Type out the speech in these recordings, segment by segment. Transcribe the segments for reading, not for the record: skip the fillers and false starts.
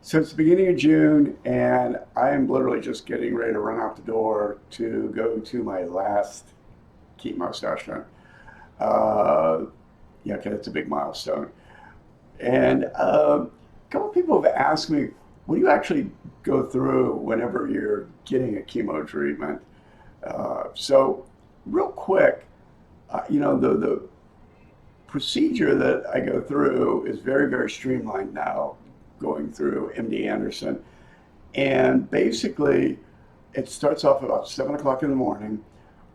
So it's the beginning of June, and I am literally just getting ready to run out the door to go to my last chemo session. Uh, yeah, okay, that's a big milestone. And a couple of people have asked me, what do you actually go through whenever you're getting a chemo treatment? So, real quick, the procedure that I go through is very, very streamlined now, going through MD Anderson. And basically, it starts off about 7 o'clock in the morning,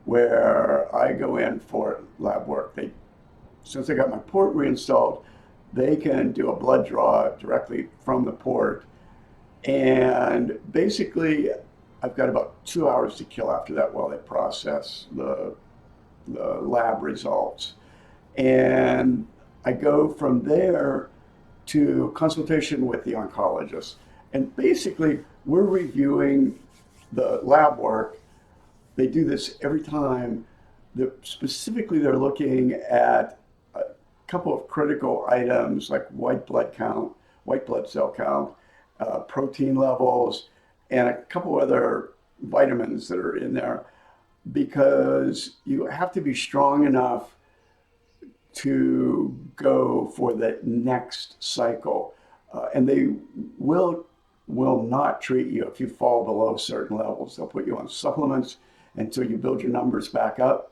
where I go in for lab work. Since I got my port reinstalled, they can do a blood draw directly from the port. And basically, I've got about 2 hours to kill after that while they process the lab results. And I go from there to consultation with the oncologist. And basically, we're reviewing the lab work. They do this every time. Specifically, they're looking at a couple of critical items like white blood count, white blood cell count, protein levels, and a couple other vitamins that are in there because you have to be strong enough to go for the next cycle. And they will will not treat you if you fall below certain levels. They'll put you on supplements until you build your numbers back up,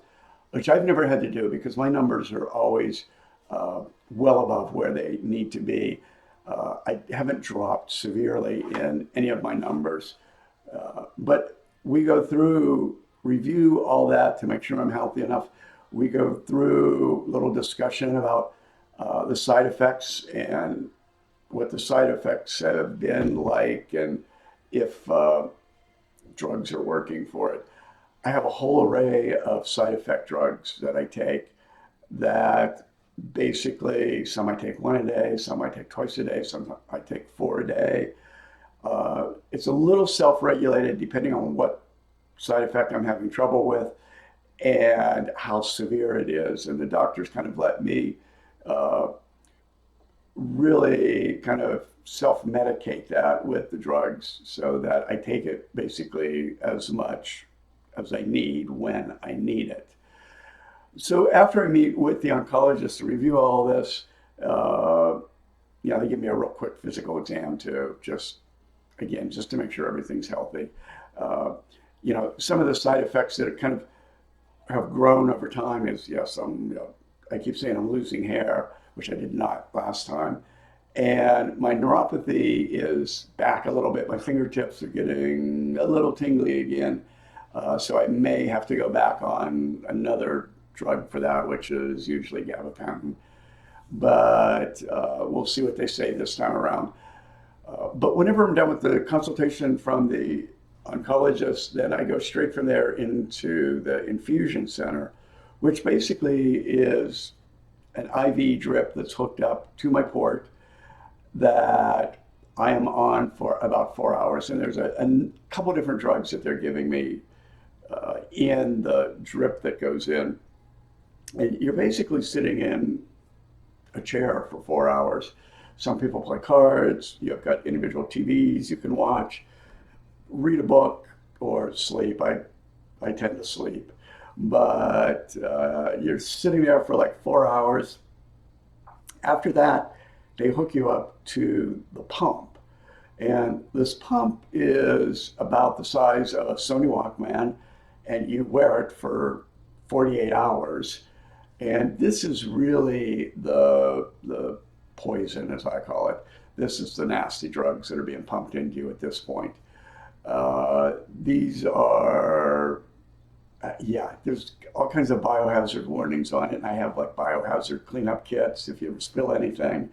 which I've never had to do because my numbers are always well above where they need to be. I haven't dropped severely in any of my numbers. But we go through, review all that to make sure I'm healthy enough. We go through a little discussion about the side effects and what the side effects have been like and if drugs are working for it. I have a whole array of side effect drugs that I take that basically some I take one a day, some I take twice a day, some I take four a day. It's a little self-regulated depending on what side effect I'm having trouble with and how severe it is. And the doctors kind of let me uh, really kind of self-medicate that with the drugs so that I take it basically as much as I need when I need it. So after I meet with the oncologist to review all this, uh, they give me a real quick physical exam too, just to make sure everything's healthy. Uh, some of the side effects that kind of have grown over time is yes, I keep saying I'm losing hair, which I did not last time. And my neuropathy is back a little bit. My fingertips are getting a little tingly again. So I may have to go back on another drug for that, which is usually gabapentin. But we'll see what they say this time around. But whenever I'm done with the consultation from the oncologist, then I go straight from there into the infusion center, which basically is an IV drip that's hooked up to my port that I am on for about 4 hours. And there's a couple different drugs that they're giving me in the drip that goes in. And you're basically sitting in a chair for 4 hours. Some people play cards. You've got individual TVs you can watch, read a book, or sleep. I tend to sleep. But you're sitting there for like 4 hours. After that, they hook you up to the pump. And this pump is about the size of a Sony Walkman, and you wear it for 48 hours. And this is really the poison, as I call it. This is the nasty drugs that are being pumped into you at this point. These are, there's all kinds of biohazard warnings on it. And I have like biohazard cleanup kits if you ever spill anything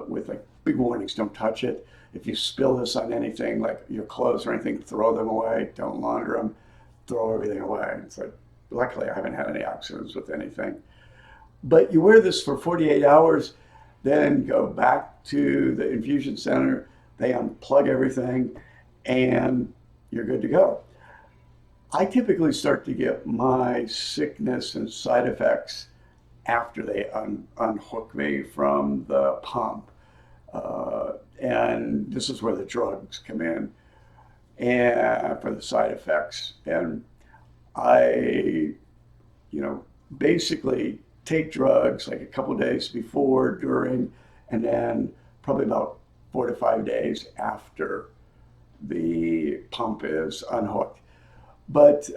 with like big warnings, don't touch it. If you spill this on anything, like your clothes or anything, throw them away, don't launder them, throw everything away. It's like, luckily, I haven't had any accidents with anything. But you wear this for 48 hours, then go back to the infusion center. They unplug everything, and you're good to go. I typically start to get my sickness and side effects after they unhook me from the pump. And this is where the drugs come in and for the side effects. And I, basically take drugs like a couple days before, during, and then probably about 4 to 5 days after the pump is unhooked. But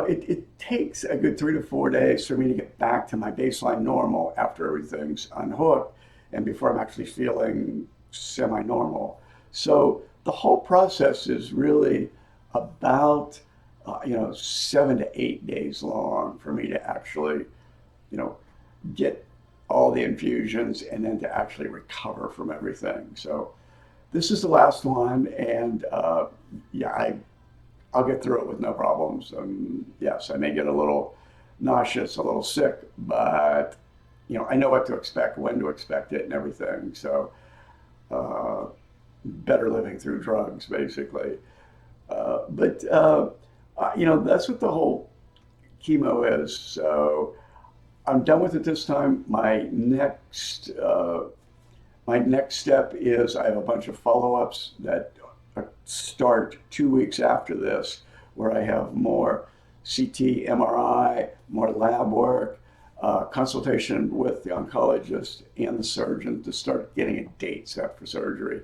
it takes a good 3 to 4 days for me to get back to my baseline normal after everything's unhooked and before I'm actually feeling semi-normal. So the whole process is really about 7 to 8 days long for me to actually, you know, get all the infusions and then to actually recover from everything. So this is the last one, and I'll get through it with no problems. Yes, I may get a little nauseous, a little sick, but I know what to expect, when to expect it, and everything. So uh, better living through drugs, basically. But that's what the whole chemo is. So I'm done with it this time. My next step is I have a bunch of follow-ups that start 2 weeks after this, where I have more CT, MRI, more lab work, consultation with the oncologist and the surgeon to start getting a date set for surgery.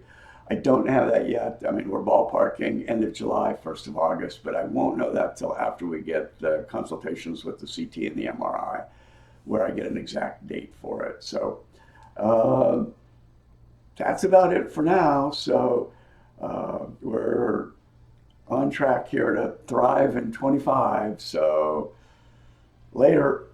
I don't have that yet. I mean, we're ballparking end of July, 1st of August, but I won't know that till after we get the consultations with the CT and the MRI, where I get an exact date for it. So uh, that's about it for now. So we're on track here to thrive in 25. So later.